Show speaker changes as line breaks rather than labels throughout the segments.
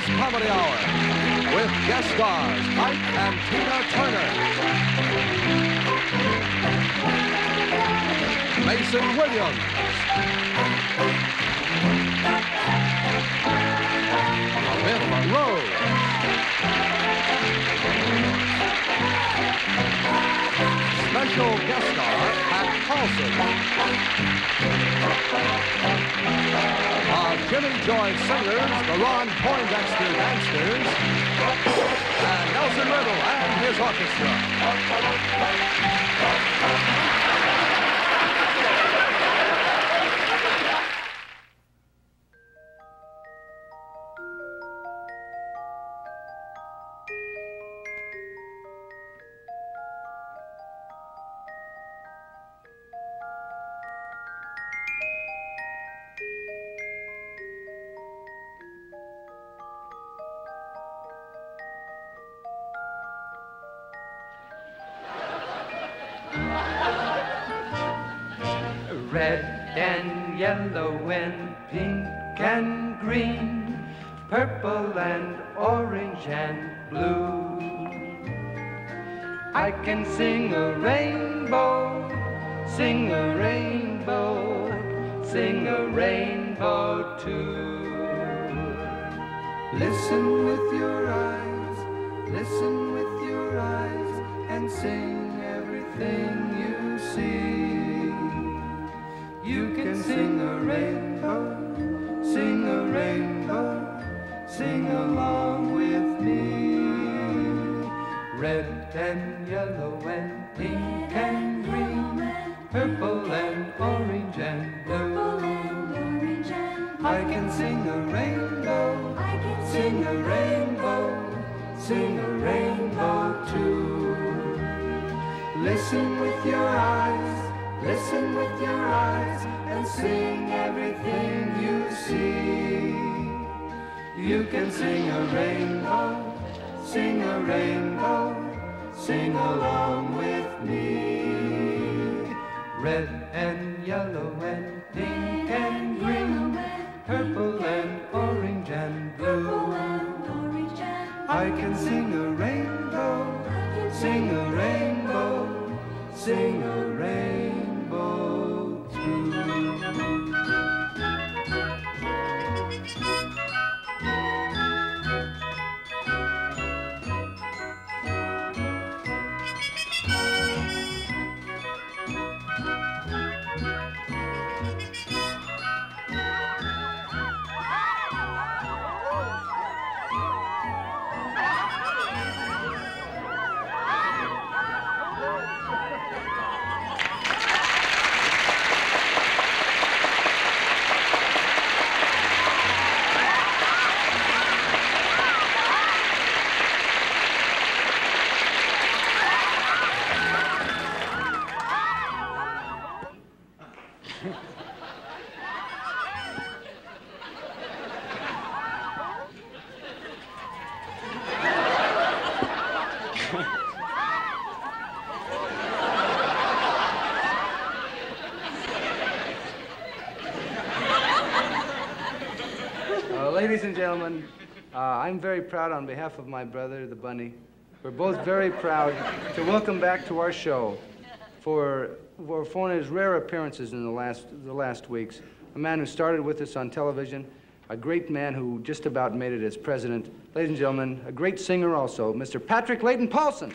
Brothers Comedy Hour with guest stars Mike and Tina Turner, Mason Williams, Biff Rose, special guest star Pat Paulson, Jimmy Joy Singers, the Ron Poindexter Dancers, and Nelson Riddle and his orchestra.
Red and yellow and pink and green, purple and orange and blue. I can sing a rainbow, sing a rainbow, sing a rainbow too. Listen with your eyes, listen with your eyes, and sing everything you see. You can sing a rainbow, sing a rainbow, sing along with me. Red and yellow and pink and green, purple and orange and blue. I can sing a rainbow, sing a rainbow, sing a rainbow too. Listen with your eyes, listen with your eyes, and sing everything you see. You can sing a rainbow, sing a rainbow, sing along with me. Red and yellow and pink and green, purple and orange and blue. I can sing a rainbow, sing a rainbow, sing a rainbow too. Ladies and gentlemen, I'm very proud on behalf of my brother, the Bunny. We're both very proud to welcome back to our show for one of his rare appearances in the last weeks. A man who started with us on television, a great man who just about made it as president. Ladies and gentlemen, a great singer also, Mr. Patrick Layton Paulson.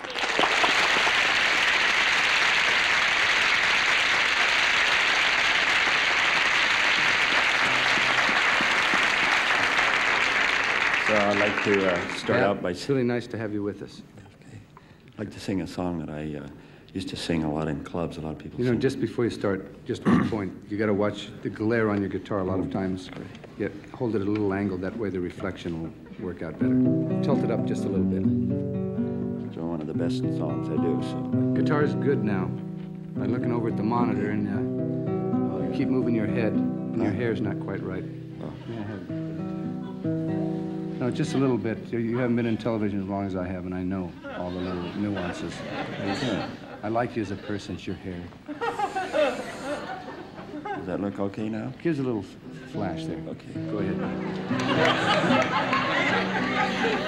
So I'd like to start out by...
It's really nice to have you with us.
Okay. I'd like to sing a song that I used to sing a lot in clubs. A lot of people sing.
Just before you start, just one point. You got to watch the glare on your guitar a lot of times. Yeah, hold it at a little angle. That way the reflection will work out better. Tilt it up just a little bit.
It's one of the best songs I do, so...
Guitar's good now. I'm looking over at the monitor, and you keep moving your head, and your hair's not quite right.
Oh.
Yeah, no, just a little bit. You haven't been in television as long as I have, and I know all the little nuances. I like you as a person. It's your hair.
Does that look okay now?
Gives a little flash there.
Okay.
Go ahead.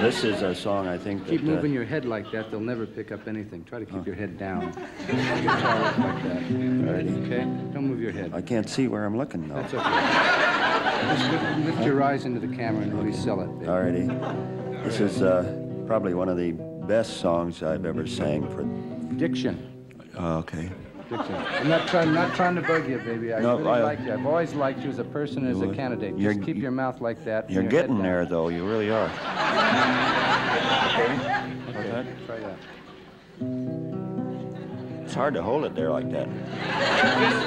This is a song I think that...
Keep moving your head like that. They'll never pick up anything. Try to keep your head down. Guitar like that.
Alrighty.
Okay? Don't move your head.
I can't see where I'm looking, though.
That's okay. Just lift your eyes into the camera and really sell it, baby.
Alrighty. This is probably one of the best songs I've ever sang for...
Diction.
Okay.
Diction. I'm not trying to bug you, baby. I really like you. I've always liked you as a person, as a candidate. Just keep your mouth like that.
You're getting there, though. You really are.
Okay. Try that.
It's hard to hold it there like that.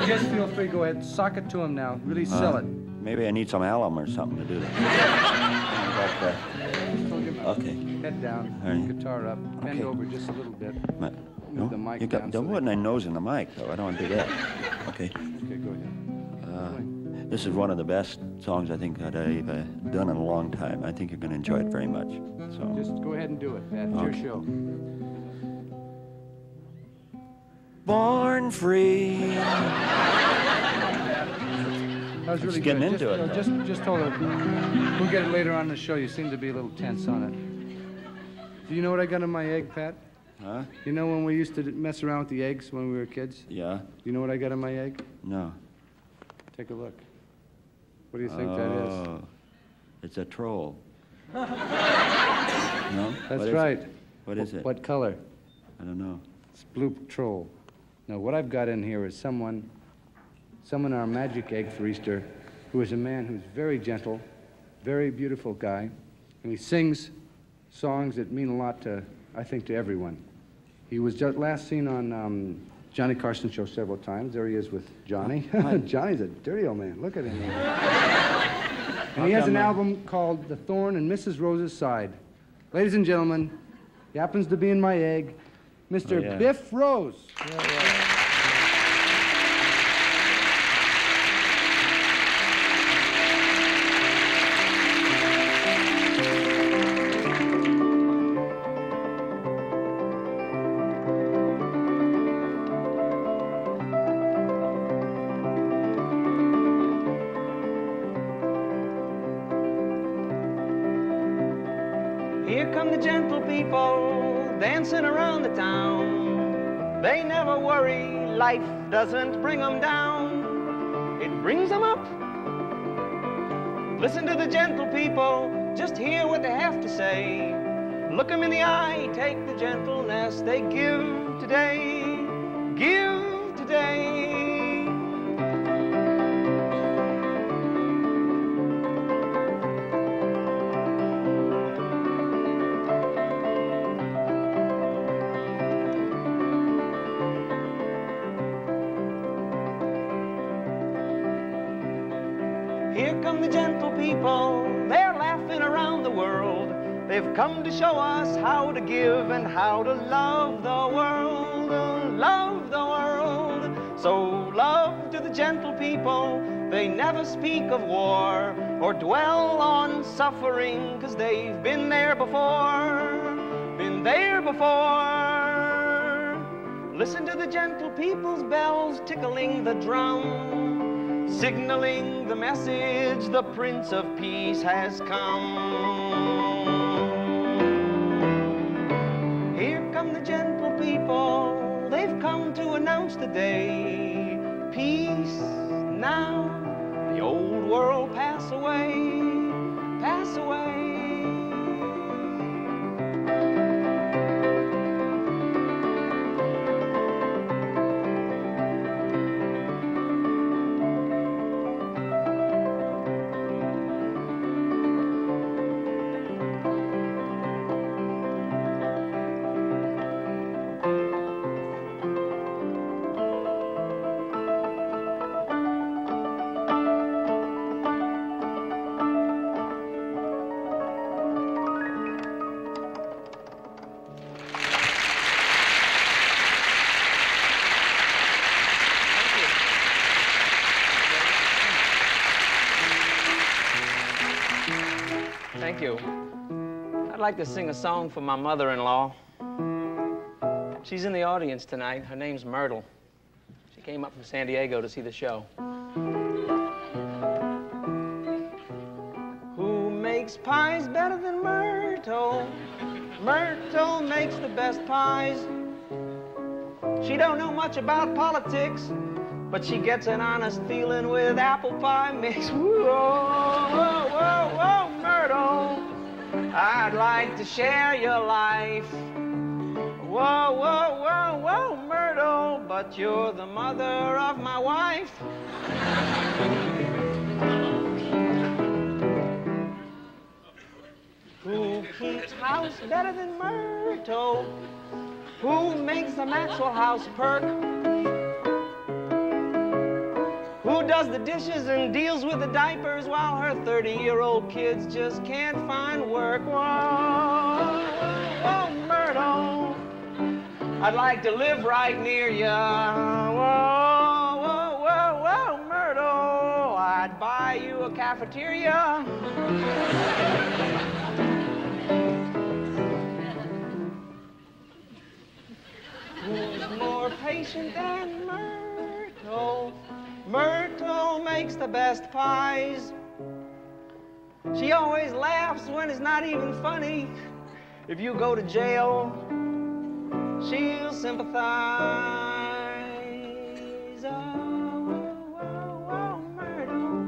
Just feel free. Go ahead. Sock it to him now. Really sell it.
Maybe I need some alum or something to do that. Okay.
Head down.
Right.
Guitar up. Bend
Okay.
over just a little bit.
No,
the mic
you
down.
don't put my nose in the mic, though. I don't want to do that. Okay.
Okay, go ahead.
This is one of the best songs I think that I've done in a long time. I think you're going to enjoy it very much. So
Just go ahead and do it. That's your show.
Born free.
That was really
getting
good.
into it,
Just hold it. We'll get it later on in the show. You seem to be a little tense on it. Do you know what I got in my egg, Pat?
Huh?
You know when we used to mess around with the eggs when we were kids?
Yeah?
You know what I got in my egg?
No.
Take a look. What do you think that is?
It's a troll. No?
That's right.
What is it?
What color?
I don't know.
It's blue troll. Now, what I've got in here is someone in our magic egg for Easter who is a man who's very gentle, very beautiful guy, and he sings songs that mean a lot to, I think, to everyone. He was just last seen on Johnny Carson's show several times. There he is with Johnny. Johnny's a dirty old man. Look at him. And he has an album called The Thorn in Mrs. Rose's Side. Ladies and gentlemen, he happens to be in my egg, Mr. Biff Rose.
Here come the gentle people dancing around the town. They never worry, life doesn't bring them down. It brings them up. Listen to the gentle people, just hear what they have to say. Look them in the eye, take the gentleness they give today. Give today. Here come the gentle people, they're laughing around the world. They've come to show us how to give and how to love the world, love the world. So love to the gentle people, they never speak of war or dwell on suffering, 'cause they've been there before, been there before. Listen to the gentle people's bells tickling the drum, signaling the message, the Prince of Peace has come. Here come the gentle people, they've come to announce the day. Peace now, the old world pass away, pass away. Thank you. I'd like to sing a song for my mother-in-law. She's in the audience tonight. Her name's Myrtle. She came up from San Diego to see the show. Who makes pies better than Myrtle? Myrtle makes the best pies. She don't know much about politics, but she gets an honest feeling with apple pie mix. Whoa, whoa, whoa, whoa, Myrtle, I'd like to share your life. Whoa, whoa, whoa, whoa, Myrtle, but you're the mother of my wife. Who keeps house better than Myrtle? Who makes the Maxwell house perk? Who does the dishes and deals with the diapers while her 30-year-old kids just can't find work? Whoa, whoa, Myrtle, I'd like to live right near ya. Whoa, whoa, whoa, whoa, Myrtle, I'd buy you a cafeteria. Who's more patient than Myrtle? Myrtle makes the best pies. She always laughs when it's not even funny. If you go to jail, she'll sympathize. Oh, oh, oh, Myrtle,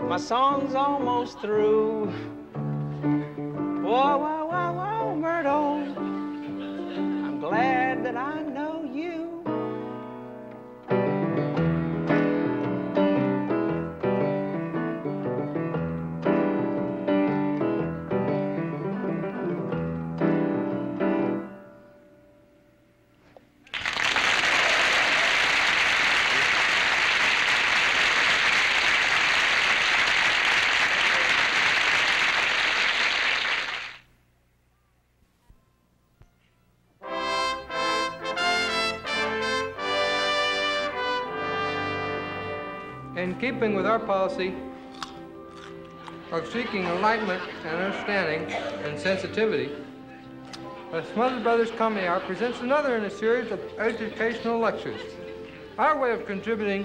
my song's almost through. Whoa, whoa, whoa, whoa, Myrtle, I'm glad that I know you.
In keeping with our policy of seeking enlightenment and understanding and sensitivity, the Smothers Brothers Comedy Hour presents another in a series of educational lectures, our way of contributing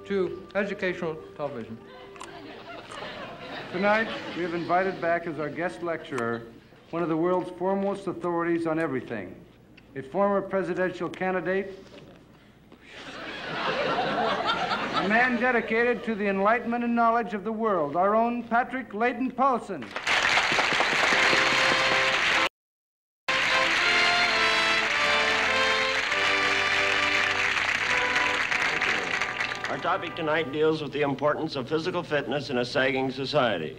to educational television.
Tonight, we have invited back as our guest lecturer one of the world's foremost authorities on everything, a former presidential candidate, a man dedicated to the enlightenment and knowledge of the world, our own Patrick Leighton Paulson.
Our topic tonight deals with the importance of physical fitness in a sagging society.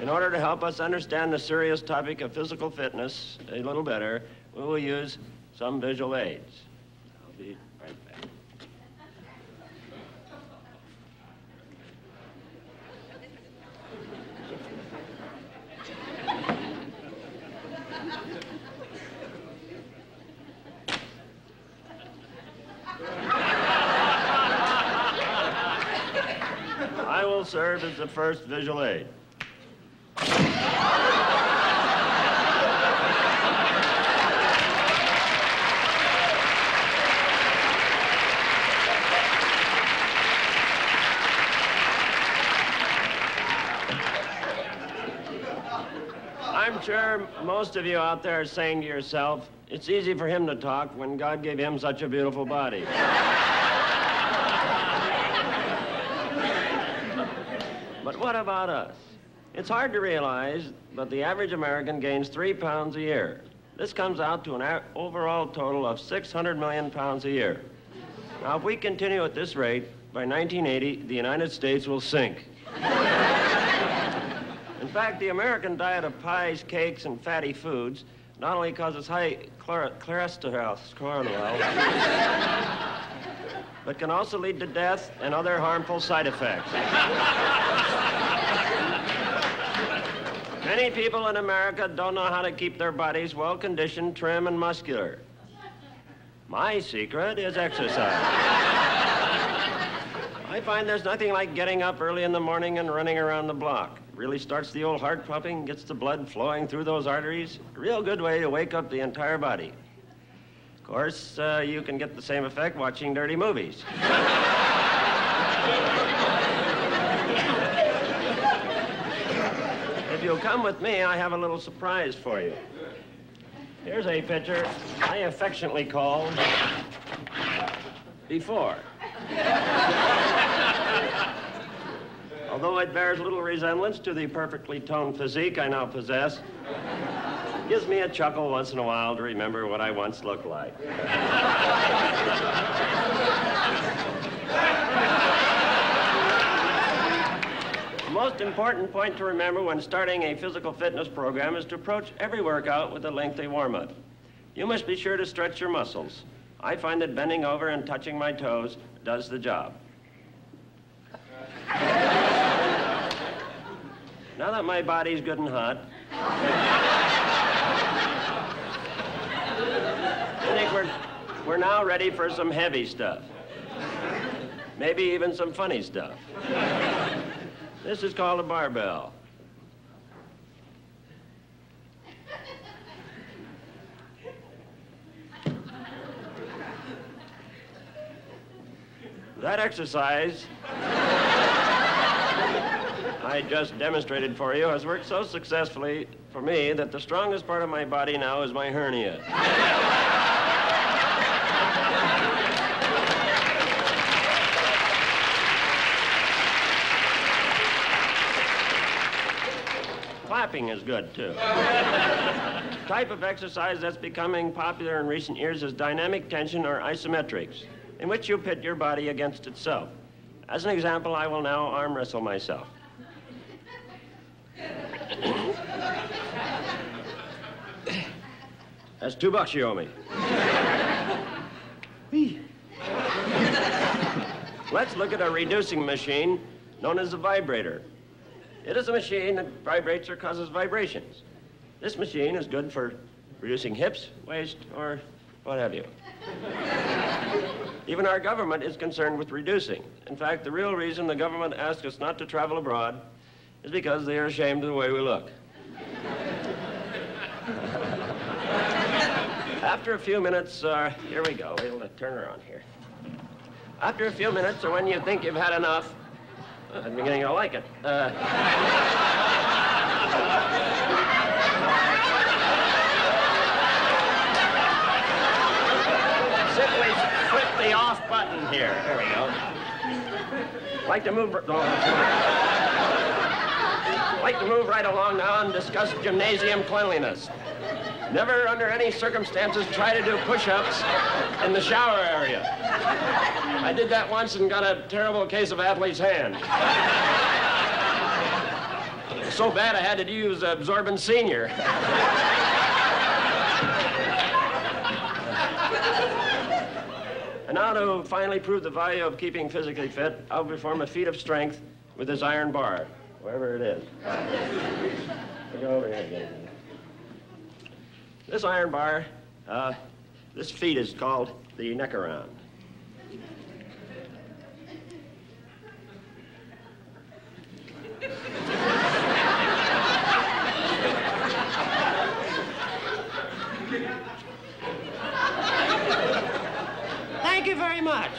In order to help us understand the serious topic of physical fitness a little better, we will use some visual aids. I'll be right back. I will serve as the first visual aid. I'm sure most of you out there are saying to yourself, it's easy for him to talk when God gave him such a beautiful body. But what about us? It's hard to realize, but the average American gains 3 pounds a year. This comes out to an overall total of 600 million pounds a year. Now, if we continue at this rate, by 1980, the United States will sink. In fact, the American diet of pies, cakes, and fatty foods not only causes high cholesterol, but can also lead to death and other harmful side effects. Many people in America don't know how to keep their bodies well-conditioned, trim, and muscular. My secret is exercise. I find there's nothing like getting up early in the morning and running around the block. It really starts the old heart pumping, gets the blood flowing through those arteries. A real good way to wake up the entire body. Of Of course, you can get the same effect watching dirty movies. If you'll come with me, I have a little surprise for you. Here's a picture I affectionately call Before. Although it bears little resemblance to the perfectly toned physique I now possess, it gives me a chuckle once in a while to remember what I once looked like. The most important point to remember when starting a physical fitness program is to approach every workout with a lengthy warm-up. You must be sure to stretch your muscles. I find that bending over and touching my toes does the job. Now that my body's good and hot, I think we're now ready for some heavy stuff. Maybe even some funny stuff. This is called a barbell. That exercise I just demonstrated for you has worked so successfully for me that the strongest part of my body now is my hernia. Clapping is good, too. The type of exercise that's becoming popular in recent years is dynamic tension or isometrics, in which you pit your body against itself. As an example, I will now arm wrestle myself. That's $2 you owe me. Let's look at a reducing machine known as a vibrator. It is a machine that vibrates or causes vibrations. This machine is good for reducing hips, waist, or what have you. Even our government is concerned with reducing. In fact, the real reason the government asks us not to travel abroad is because they are ashamed of the way we look. After a few minutes, here we go. We'll turn her on here. After a few minutes, or when you think you've had enough, I'm beginning to like it. Simply flip the off button here. There we go. Like to move right along now and discuss gymnasium cleanliness. Never under any circumstances try to do push-ups in the shower area. I did that once and got a terrible case of athlete's hand. It was so bad I had to use Absorbent Senior. And now to finally prove the value of keeping physically fit, I'll perform a feat of strength with this iron bar, wherever it is. We'll go over here again. This iron bar, this feat is called the neck around. Thank you very much.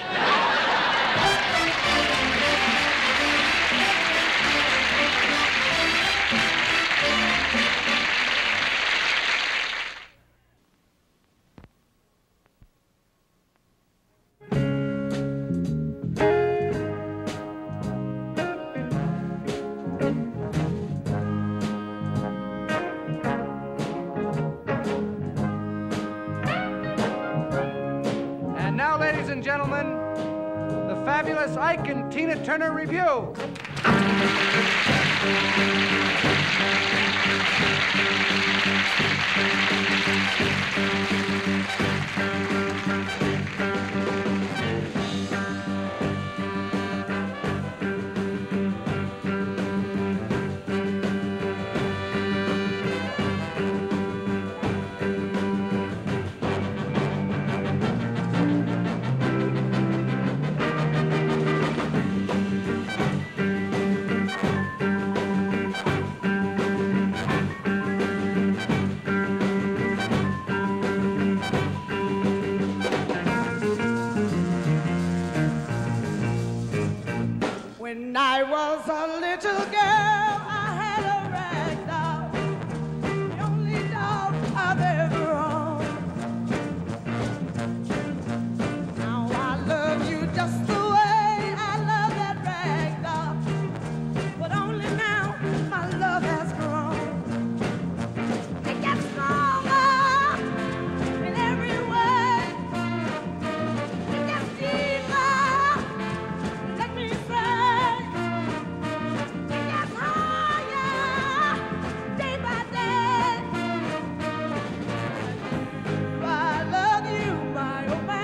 Ladies and gentlemen, the fabulous Ike and Tina Turner Review.
When I was a little girl, I had a rag doll, the only doll I've ever owned. Now I love you just the way I love that rag doll, but only now my love has grown. It gets stronger in every way. It gets deeper, let me say. It gets higher day by day. I love you, my oh my.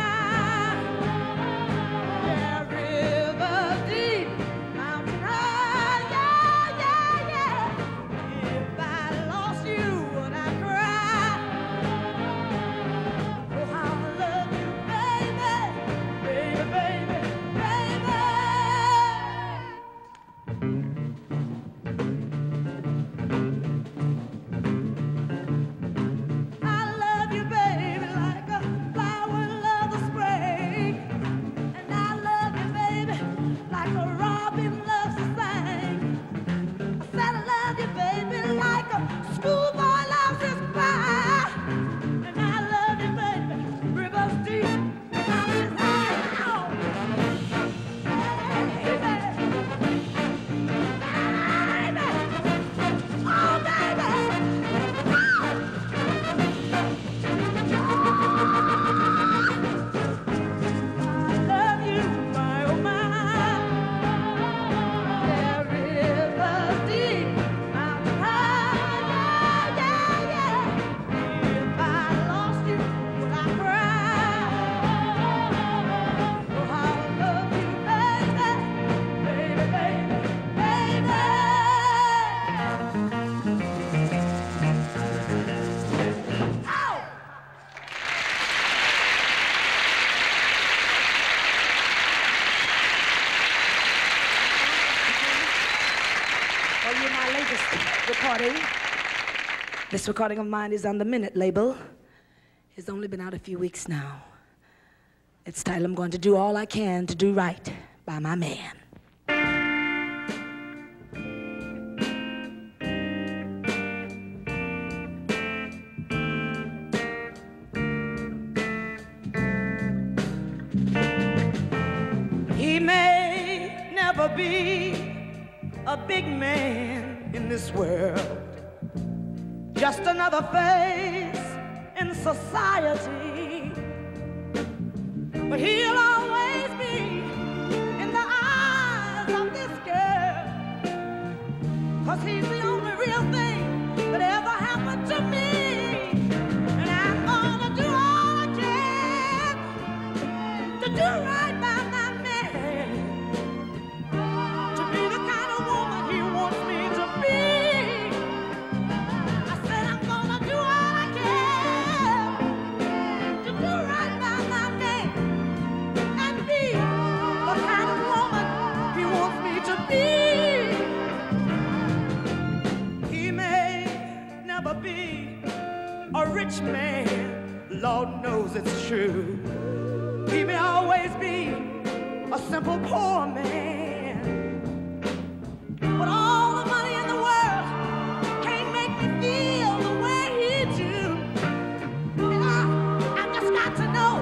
Yeah, river deep, mountain high, yeah, yeah, yeah. If I lost you, would I cry? Oh, how I love you, baby, baby, baby, baby. I love you, baby, like a flower loves the spring. And I love you, baby, like a robin loves to sing. I said I love you, baby, like a schoolboy loves his pie. And I love you, baby, rivers deep, mountains high. Oh, baby, baby, oh, baby. I love you, my oh my. Yeah, rivers deep, mountains high, yeah, yeah, yeah. If I lost you, would I cry? Oh, how I love you, baby, baby, baby, baby. Oh!
Oh, you're my latest recording. This recording of mine is on the Minute label. It's only been out a few weeks now. It's titled, I'm going to do all I can to do right by my man.
He may never be a big man in this world, just another face in society, but he'll always be in the eyes of this girl, 'cause he's the only real thing that ever happened to me. And I'm gonna do all I can to do right by my man, to be the kind of woman he wants me to be. I said I'm gonna do all I can to do right by my man and be the kind of woman he wants me to be. He may never be a rich man, Lord knows it's true. He may always be a simple poor man, but all the money in the world can't make me feel the way he do. And I've just got to know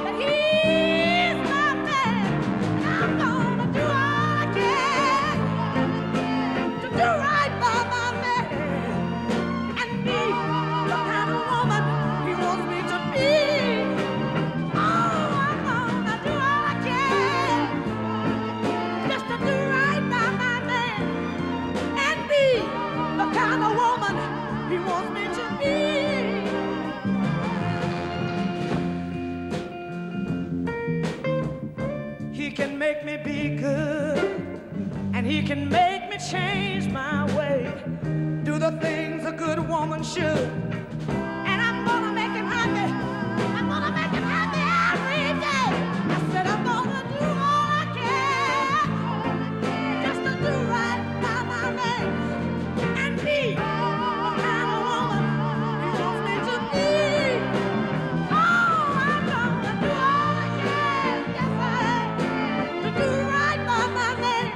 that he's my man. I'm gonna do all I can to do right by my man and be the kind of woman he wants me to be. Oh, I'm gonna do all I can just to do right by my man and be the kind of woman he wants me to be. He can make me be good, and he can make me change my way, do the things a good woman should. And I'm gonna make him happy. I'm gonna make him happy every day. I said I'm gonna do all I can just to do right by my man and be the kind of woman he wants me to be. Oh, I'm gonna do all I can, yes I am, to do right by my man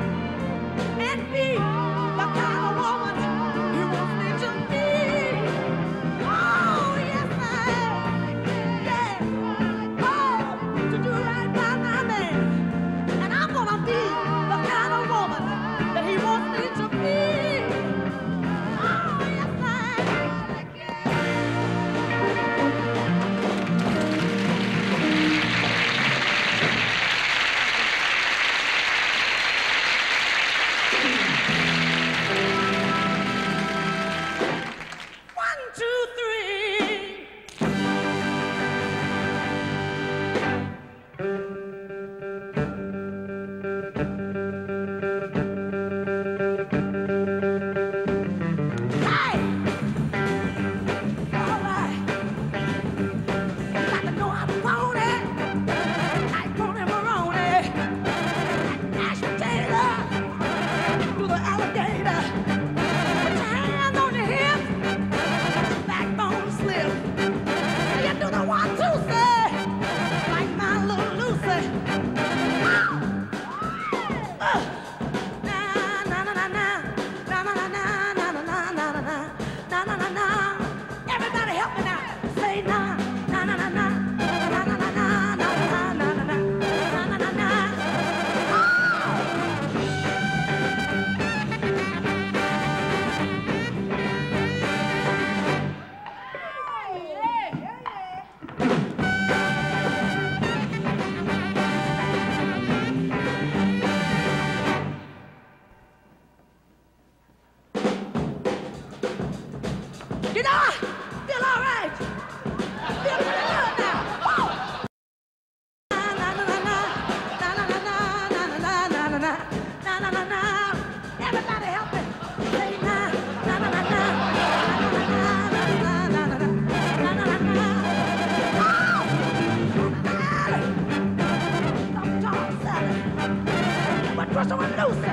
crush on Lucy.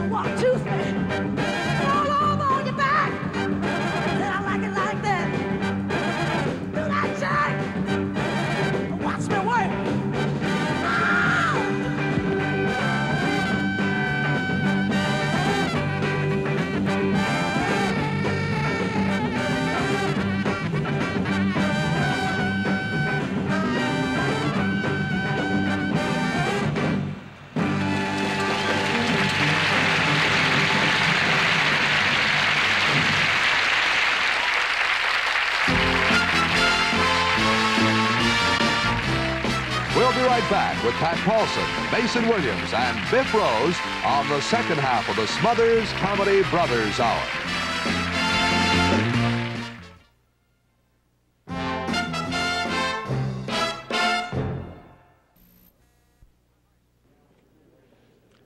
1, 2, 3. Roll over on your back. Said I like it like that. Do that, Jack. Watch me work.
We'll be right back with Pat Paulson, Mason Williams, and Biff Rose on the second half of the Smothers Comedy Brothers Hour.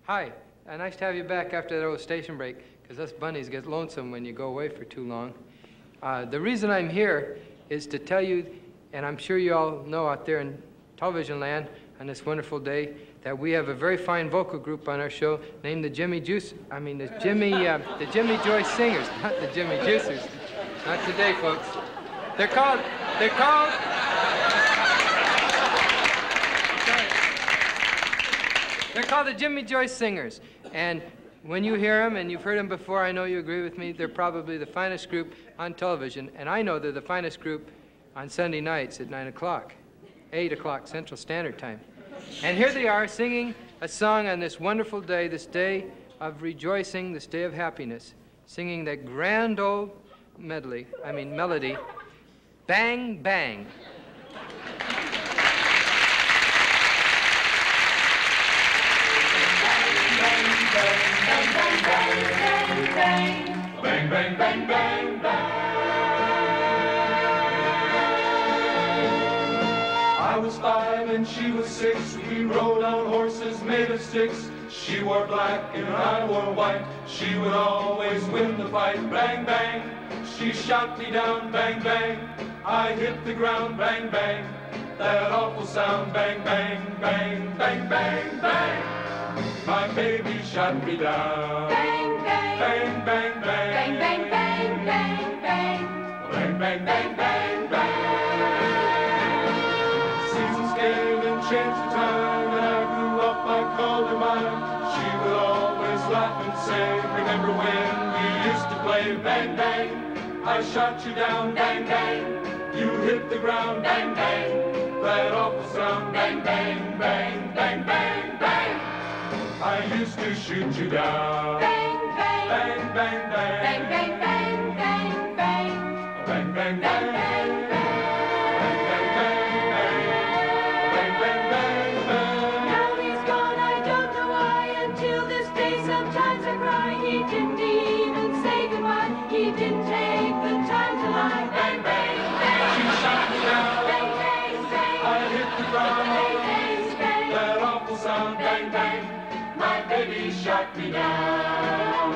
Hi, nice to have you back after that old station break, because us bunnies get lonesome when you go away for too long. The reason I'm here is to tell you, and I'm sure you all know out there in television land on this wonderful day, that we have a very fine vocal group on our show named the Jimmy Joyce Singers, not the Jimmy Juicers. Not today, folks. They're called the Jimmy Joyce Singers. And when you hear them, and you've heard them before, I know you agree with me, they're probably the finest group on television. And I know they're the finest group on Sunday nights at 9 o'clock, 8 o'clock Central Standard Time. And here they are singing a song on this wonderful day, this day of rejoicing, this day of happiness, singing that grand old melody, Bang Bang.
Bang, bang, bang, bang, bang. I was 5 and she was 6. We rode on horses made of sticks. She wore black and I wore white. She would always win the fight. Bang, bang. She shot me down. Bang, bang. I hit the ground. Bang, bang. That awful sound. Bang, bang, bang, bang, bang, bang. My baby shot me down.
Bang, bang.
Bang, bang, bang.
Bang, bang, bang, bang, bang.
Bang, bang, bang, bang, bang. Seasons came and changed the time, and I grew up, I called her mine. She would always laugh and say, remember when we used to play? Bang, bang. I shot you down. Bang, bang. You hit the ground. Bang, bang. That awful sound. Bang, bang, bang, bang, bang, bang. I used to shoot you down.
Bang, bang.
Bang, bang, bang.
Bang, bang, bang, bang, bang.
Bang, bang, bang.
Bang, bang, bang.
Bang, bang, bang, bang. Bang, bang, bang, bang.
Now he's gone, I don't know why. Until this day, sometimes I cry. He didn't even say goodbye. He didn't take the time to lie. Bang, bang, bang.
She shot me down.
Bang, bang, bang.
I hit the ground.
Bang, bang, bang.
That awful sound. Bang, bang. My baby shot me down.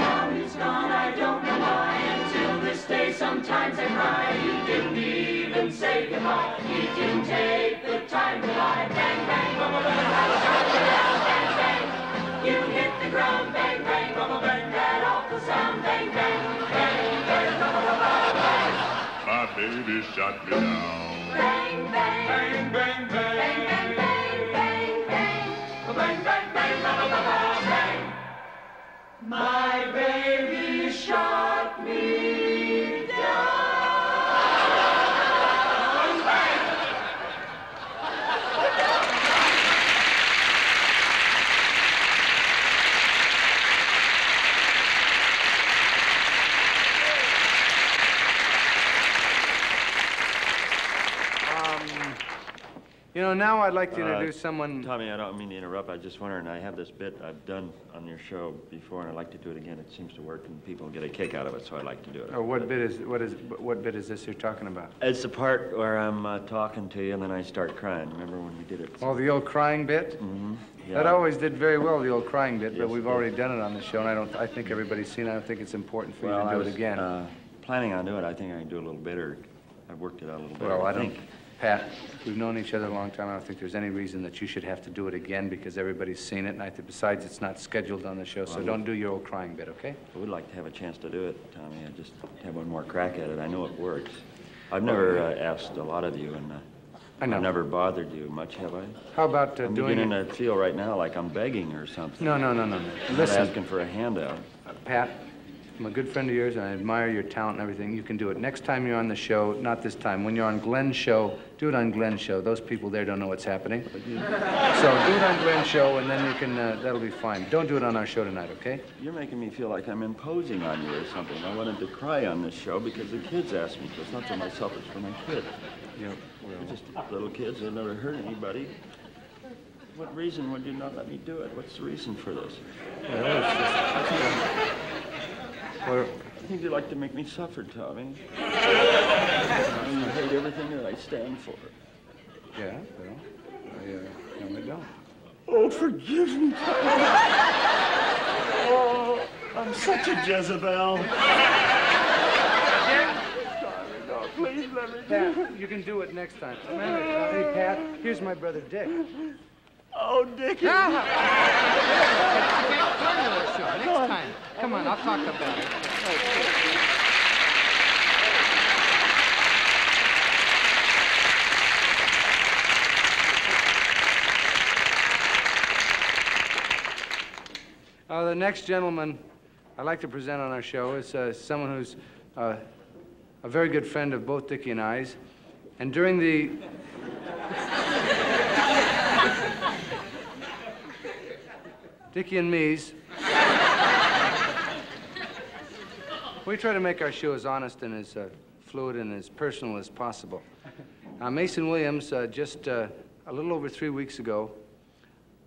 Now he's gone, I don't know why. Until this day, sometimes I cry. He didn't even say goodbye. He didn't take the time to lie. Bang, bang. I shot you down. Bang, bang. You hit the ground. Bang, bang.
Bang,
That awful sound. Bang, bang. Bang, bang. Bang.
my baby shot me down.
Bang, bang.
Bang, bang, bang.
Bang, bang, bang, bang, bang.
Bang, bang, bang, bang, bang, bang.
My baby shot me down.
You know, now I'd like to introduce someone.
Tommy, I don't mean to interrupt. I was just wondering, I have this bit I've done on your show before, and I'd like to do it again. It seems to work, and people get a kick out of it, so I'd like to do it.
Oh, what bit is this you're talking about?
It's the part where I'm talking to you, and then I start crying. Remember when we did it?
Oh, the old crying bit?
Mm-hmm. Yeah.
That always did very well, the old crying bit, but
Yes,
we've
it
already
did.
done it on the show, and I think everybody's seen it. I don't think it's important for you to do it again.
Planning on doing it. I think I can do a little better. I've worked it out a little bit.
Well, I
think.
Pat, we've known each other a long time. I don't think there's any reason that you should have to do it again because everybody's seen it. And besides, it's not scheduled on the show, so don't do your old crying bit, okay?
I would like to have a chance to do it, Tommy. I just have one more crack at it. I know it works. I've never asked a lot of you, and
I know.
I've never bothered you much, have I?
How about
I'm
doing
beginning
it?
to feel right now like I'm begging or something.
No.
I'm
Listen.
not asking for a handout.
Pat, I'm a good friend of yours, and I admire your talent and everything. You can do it. Next time you're on the show, not this time. When you're on Glenn's show, do it on Glenn's show. Those people there don't know what's happening. So do it on Glenn's show, and then you can, that'll be fine. Don't do it on our show tonight, okay?
You're making me feel like I'm imposing on you or something. I wanted to cry on this show because the kids asked me to. It's not for myself, it's for my kids.
Yeah,
They're just little kids. They've never hurt anybody. What reason would you not let me do it? What's the reason for this?
Well,
I think you like to make me suffer, Tommy. You hate everything that I stand for.
yeah, well, no, I don't.
Oh, forgive me, Tommy. Oh, I'm such a Jezebel. No, please let me do it.
Pat, you can do it next time. Hey, Pat, here's my brother Dick.
Oh, Dickie.
Next time. Come on, I'll talk about it. The next gentleman I'd like to present on our show is someone who's a very good friend of both Dickie and I's. And during the... Dickie and me's, we try to make our show as honest and as fluid and as personal as possible. Mason Williams, just a little over 3 weeks ago,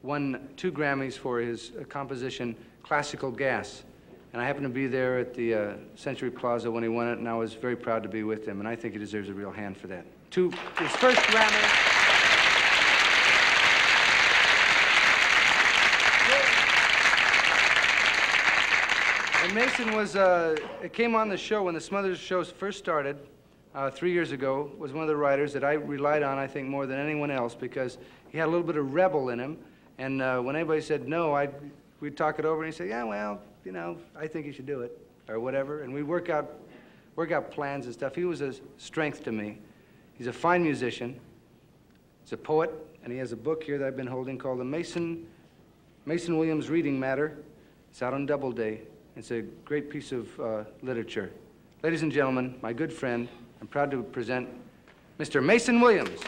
won 2 Grammys for his composition, Classical Gas. And I happened to be there at the Century Plaza when he won it, and I was very proud to be with him, and I think he deserves a real hand for that. His first Grammy. And Mason was, it came on the show when the Smothers shows first started 3 years ago, was one of the writers that I relied on, I think, more than anyone else because he had a little bit of rebel in him. And when anybody said no, we'd talk it over and he'd say, yeah, well, you know, I think you should do it, or whatever. And we'd work out plans and stuff. He was a strength to me. He's a fine musician. He's a poet, and he has a book here that I've been holding called the Mason Williams Reading Matter. It's out on Doubleday. It's a great piece of literature. Ladies and gentlemen, my good friend, I'm proud to present Mr. Mason Williams.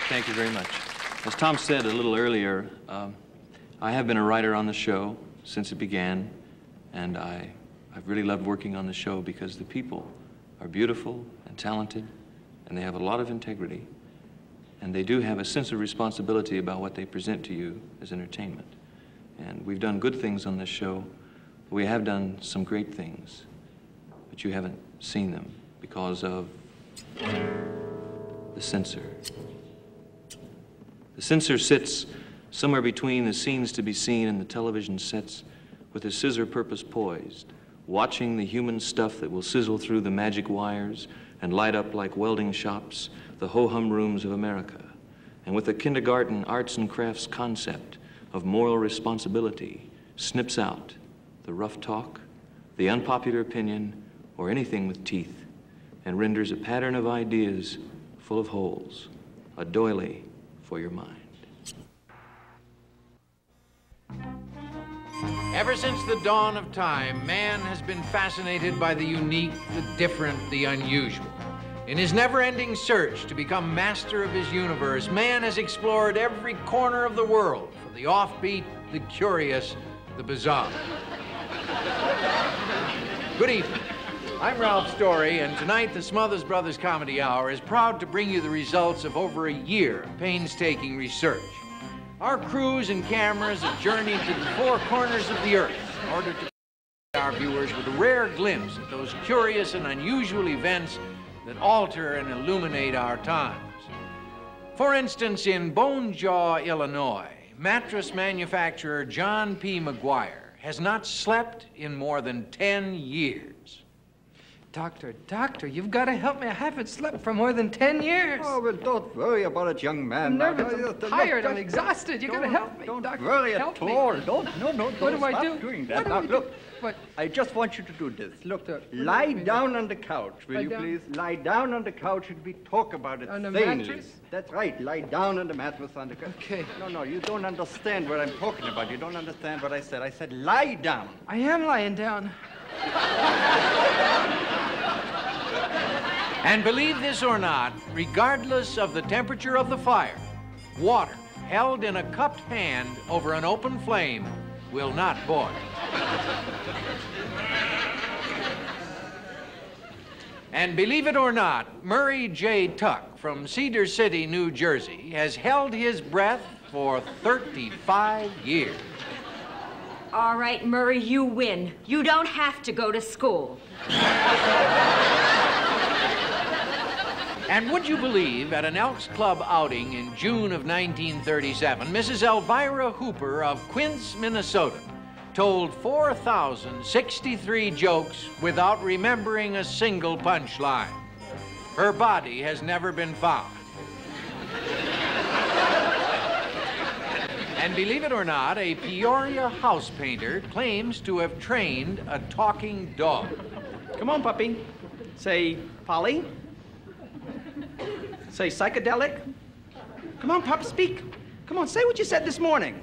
Thank you very much. As Tom said a little earlier, I have been a writer on the show since it began, and I've really loved working on the show because the people are beautiful and talented, and they have a lot of integrity, and they do have a sense of responsibility about what they present to you as entertainment. And we've done good things on this show. We have done some great things, but you haven't seen them because of the censor. The censor sits somewhere between the scenes to be seen and the television sets with his scissor purpose poised, watching the human stuff that will sizzle through the magic wires and light up like welding shops the ho-hum rooms of America, and with the kindergarten arts and crafts concept of moral responsibility, snips out the rough talk, the unpopular opinion, or anything with teeth, and renders a pattern of ideas full of holes, a doily for your mind.
Ever since the dawn of time, man has been fascinated by the unique, the different, the unusual. In his never-ending search to become master of his universe, man has explored every corner of the world for the offbeat, the curious, the bizarre. Good evening. I'm Ralph Story, and tonight the Smothers Brothers Comedy Hour is proud to bring you the results of over a year of painstaking research. Our crews and cameras have journeyed to the four corners of the earth in order to provide our viewers with a rare glimpse at those curious and unusual events that alter and illuminate our times. For instance, in Bone Jaw, Illinois, mattress manufacturer John P. McGuire has not slept in more than 10 years.
Doctor, you've got to help me. I haven't slept for more than 10 years.
Oh, well, don't worry about it, young man.
I'm nervous, I'm tired, I'm exhausted. You've got to help me,
Don't
Doctor.
worry at
help
all.
Me.
No,
What do I
stop
do?
doing that.
What
Now,
do I
look,
do? What?
I just want you to do this. Look, lie down on the couch, will you please? Lie down on the couch and we talk about it
On the
sanely.
mattress?
That's right. Lie down on the mattress on the couch.
Okay.
No, you don't understand what I'm talking about. You don't understand what I said. I said lie down.
I am lying down.
And believe this or not, regardless of the temperature of the fire, water held in a cupped hand over an open flame will not boil. And believe it or not, Murray J. Tuck from Cedar City, New Jersey, has held his breath for 35 years.
All right, Murray, you win. You don't have to go to school.
And would you believe, at an Elks Club outing in June of 1937, Mrs. Elvira Hooper of Quince, Minnesota, told 4,063 jokes without remembering a single punchline. Her body has never been found. And believe it or not, a Peoria house painter claims to have trained a talking dog.
Come on, puppy. Say, Polly. Say, psychedelic. Come on, pup, speak. Come on, say what you said this morning.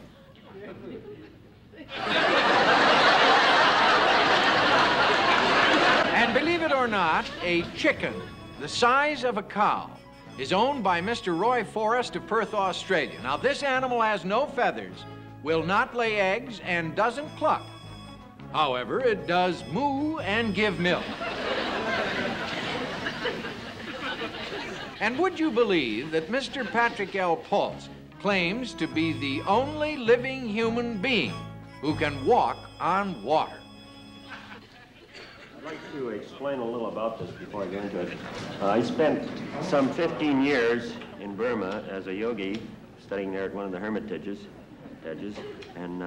And believe it or not, a chicken the size of a cow is owned by Mr. Roy Forrest of Perth, Australia. Now, this animal has no feathers, will not lay eggs, and doesn't cluck. However, it does moo and give milk. And would you believe that Mr. Patrick L. Pulse claims to be the only living human being who can walk on water?
I'd like to explain a little about this before I get into it. I spent some 15 years in Burma as a yogi, studying there at one of the hermitages, and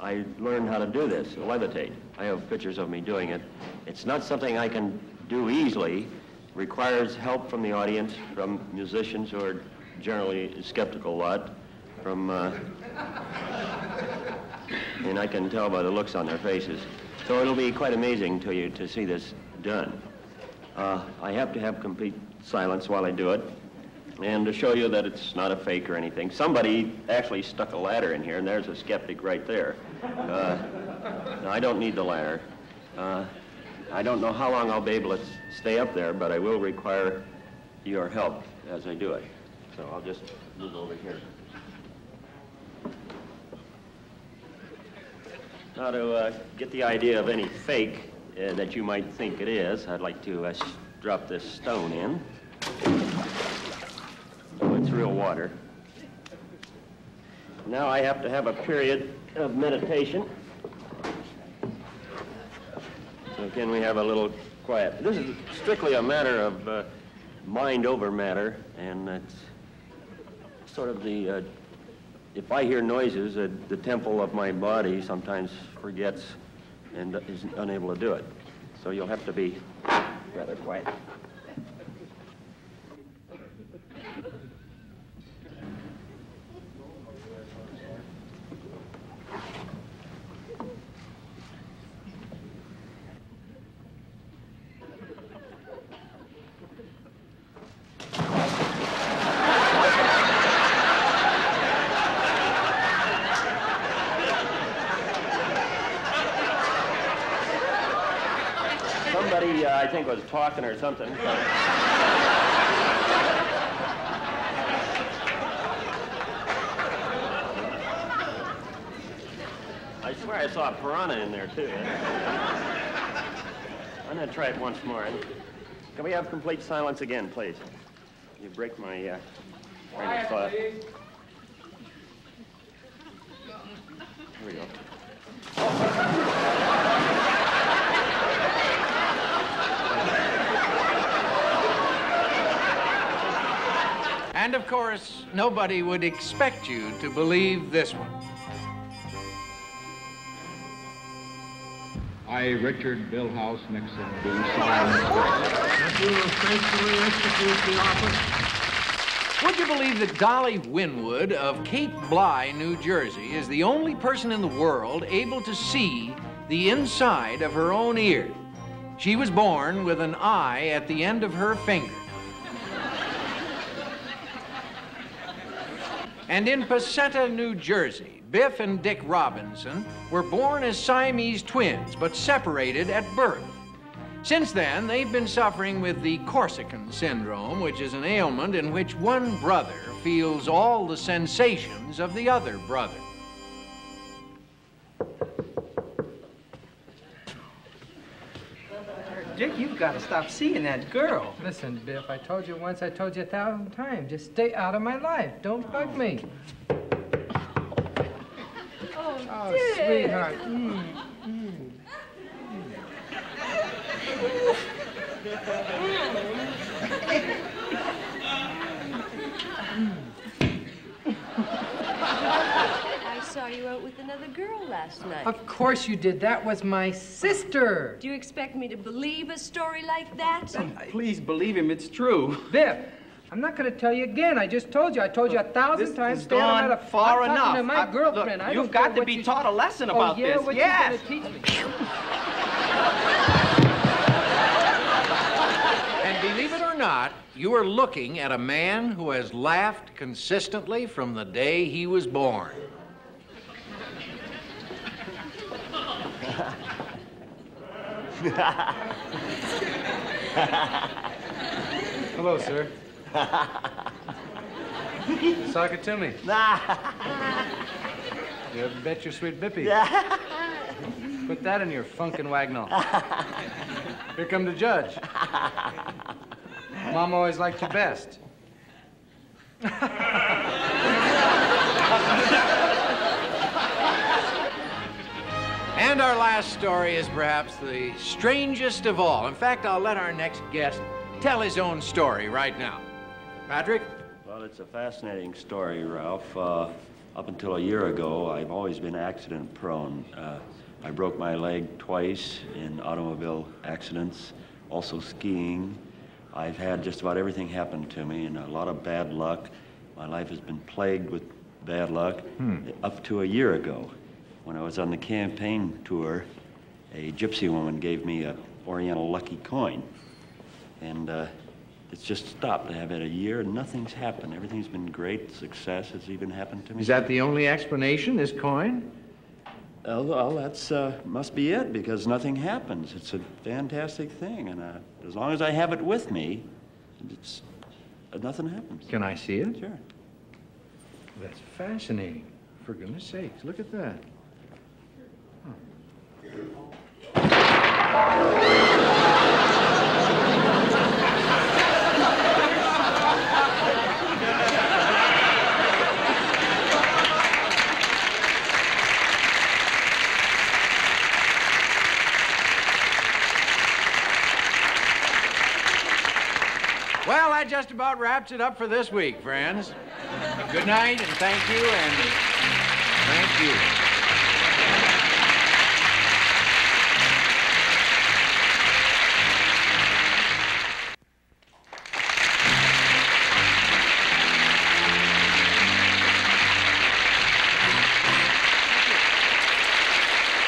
I learned how to do this, levitate. I have pictures of me doing it. It's not something I can do easily. Requires help from the audience, from musicians who are generally a skeptical lot, from, and I can tell by the looks on their faces. So it'll be quite amazing to you to see this done. I have to have complete silence while I do it, and to show you that it's not a fake or anything. Somebody actually stuck a ladder in here, and there's a skeptic right there. I don't need the ladder. I don't know how long I'll be able to stay up there, but I will require your help as I do it. So I'll just move over here. Now, to get the idea of any fake that you might think it is, I'd like to drop this stone in. So it's real water. Now I have to have a period of meditation. So can we have a little quiet? This is strictly a matter of mind over matter, and it's sort of the, if I hear noises, the temple of my body sometimes forgets and is unable to do it. So you'll have to be rather quiet. Somebody, I think, was talking or something. I swear I saw a piranha in there, too. I'm going to try it once more. Can we have complete silence again, please? You break my train of thought. Here we go.
And of course, nobody would expect you to believe this one.
I, Richard Billhouse Nixon, do
That you will faithfully execute the office.
Would you believe that Dolly Winwood of Cape Bly, New Jersey, is the only person in the world able to see the inside of her own ear? She was born with an eye at the end of her finger. And in Pacetta, New Jersey, Biff and Dick Robinson were born as Siamese twins, but separated at birth. Since then, they've been suffering with the Corsican syndrome, which is an ailment in which one brother feels all the sensations of the other brother.
Dick, you've got to stop seeing that girl.
Listen, Biff, I told you once, I told you 1,000 times. Just stay out of my life. Don't bug me. Oh,
Dick.
sweetheart.
I saw you out with another girl last night.
Of course you did. That was my sister.
Do you expect me to believe a story like that?
Please believe him, it's true.
Biff, I'm not going to tell you again. I just told you. I told you 1,000 times.
This
Stay
has
out
gone
of my
far
I'm talking
enough.
to my girlfriend.
Look,
I
you've
don't
got
care
to
what
be
you...
taught a lesson about
yeah,
this.
What
Yes.
you going to teach me?
And believe it or not, you are looking at a man who has laughed consistently from the day he was born.
Hello, sir. Sock it to me. You bet your sweet bippy. Put that in your funkin' wagnall. Here come the judge. Mom always liked you best.
And our last story is perhaps the strangest of all. In fact, I'll let our next guest tell his own story right now. Patrick?
Well, it's a fascinating story, Ralph. Up until a year ago, I've always been accident prone. I broke my leg twice in automobile accidents, also skiing. I've had just about everything happen to me and a lot of bad luck. My life has been plagued with bad luck up to a year ago. When I was on the campaign tour, a gypsy woman gave me an Oriental lucky coin. And it's just stopped. I've had a year and nothing's happened. Everything's been great. Success has even happened to me.
Is that the only explanation, this coin?
Well, that's must be it, because nothing happens. It's a fantastic thing, and as long as I have it with me, it's nothing happens.
Can I see it?
Sure.
That's fascinating. For goodness sakes, look at that. Well, that just about wraps it up for this week, friends. Good night, and thank you, and thank you.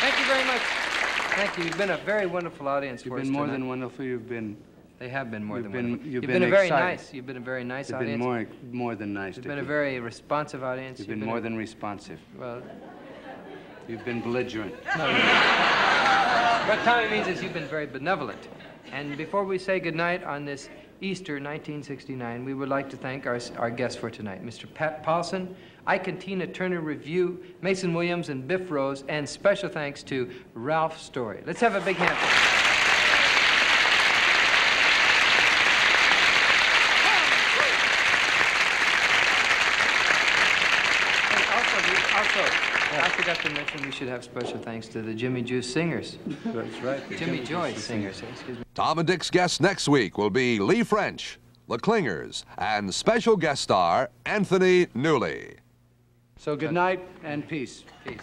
Thank you very much. Thank you. You've been a very wonderful audience for us
You've been more
tonight.
than wonderful. You've been...
They have been more
You've
than
been-
wonderful.
you've
You've
been
been a very
excited.
nice. You've been a very nice
You've
audience.
been more than nice,
You've been a
Dickie.
very responsive audience.
You've been more than responsive.
Well,
You've been belligerent.
no. What Tommy means is you've been very benevolent. And before we say goodnight on this Easter 1969, we would like to thank our guests for tonight, Mr. Pat Paulson, Ike and Tina Turner Review, Mason Williams, and Biff Rose, and special thanks to Ralph Story. Let's have a big hand for him. I forgot to mention we should have special thanks to the Jimmy Juice Singers.
That's right.
Jimmy Joyce Singers. Excuse me.
Tom and Dick's guests next week will be Lee French, the Clingers, and special guest star Anthony Newley.
So good night and peace.
Peace.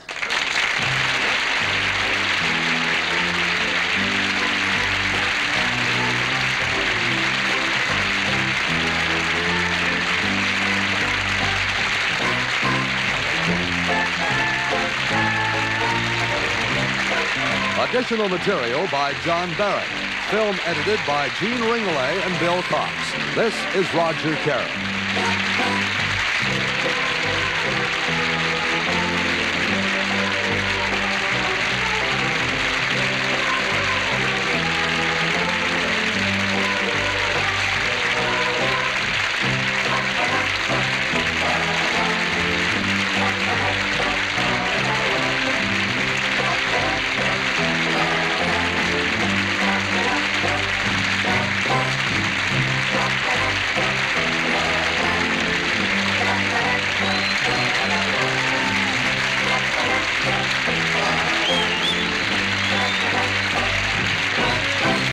Additional material by John Barrett. Film edited by Gene Ringelay and Bill Cox. This is Roger Carey.